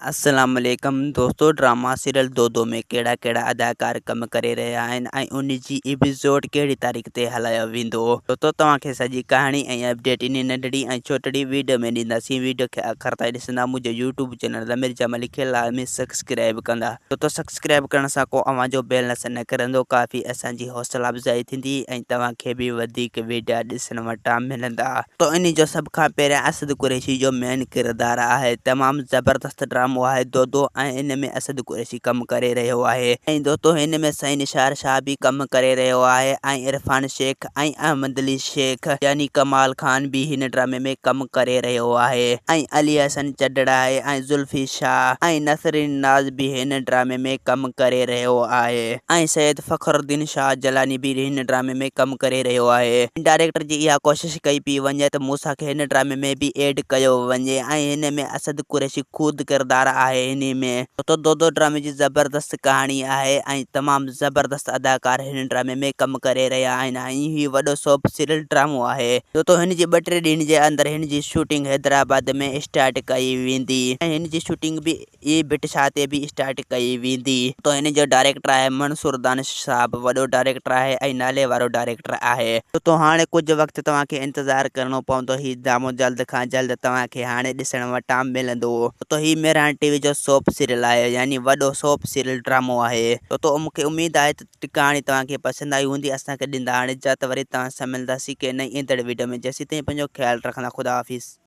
अस्सलाम वालेकुम दोस्तों। ड्रामा सीरियल दो में कहिड़ा कहिड़ा अदाकार कम करे रहिया आहिनि ऐं उन जी एपिसोड कहिड़ी तारीख़ ते हलायो वेंदो। दोस्तों तव्हांखे सॼी कहाणी ऐं अपडेट इन नंढड़ी ऐं छोटड़ी वीडियो में ॾींदासीं। वीडियो खे आख़िर ताईं ॾिसंदा। मुंहिंजो यूट्यूब चैनल ज़मीर जमाली खे लाज़मी सब्सक्राइब कंदा। दोस्तों सब्सक्राइब करण सां को अव्हां जो बेल नसन न करंदो, काफ़ी असांजी हौसला अफ़ज़ाई थींदी ऐं तव्हांखे बि वधीक वीडियो ॾिसण वटां मिलंदा। तो इन जो सभ खां पहिरियां असद कुरैशी जो मेन किरदार आहे। तमामु ज़बरदस्त ड्रामो आहे दो ऐं इन में असद कुरैशी कम करे रहियो आहे ऐं दोस्तों हिन में सईं निसार शाह भी कम करे रहियो आहे ऐं इरफान शेख ऐं अहमद अली शेख यानी कमाल खान भी हिन ड्रामे में कम करे रहियो आहे ऐं अली हसन चढ़ाई ऐं जुल्फी शाह ऐं नसरीन नाज़ भी हिन ड्रामे में कम करे रहियो आहे ऐं सैयद फखरुद्दीन शाह जलानी भी हिन ड्रामे में कम करे रहियो आहे। डायरेक्टर जी इहा कोशिश कई पई वञे त मूसा खे हिन ड्रामे में भी ऐड कयो वञे ऐं हिन में असद कुरैशी ख़ुद किरदार आहे हिन में। तो दो ड्रामे जी ज़बरदस्त कहानी आहे ऐं तमामु ज़बरदस्त अदाकार हिन ड्रामे में कम करे रहिया आहिनि ऐं हीउ वॾो सोप सीरियल ड्रामो आहे। तो हिन जी 2-3 ॾींहनि जे अंदरि हिन जी शूटिंग हैदराबाद में स्टार्ट कई वेंदी ऐं हिन जी शूटिंग भी ई बिटशा ते भी स्टार्ट कई वेंदी। तो हिन जो डायरेक्टर आहे मंसूर दानिश साहब, वॾो डायरेक्टर आहे ऐं नाले वारो डायरेक्टर आहे। तो हाणे कुछ वक्त तव्हांखे इंतज़ार करणो पवंदो। ही ड्रामो जल्द खां जल्द तव्हांखे हाणे ॾिसण वटां मिलंदो। तो ही मेहरान टीवी जो सोप सीरियल आहे यानी वॾो सोप सीरियल ड्रामो आहे। तो मूंखे उम्मीद आहे त कहाणी तव्हांखे पसंदि आई हूंदी। असांखे ॾींदा हाणे इजाज़त, वरी तव्हां सां मिलंदासीं के नई ईंदड़ वीडियो में। जेसीं ताईं पंहिंजो ख्यालु रखंदा। खुदा हाफ़िज़।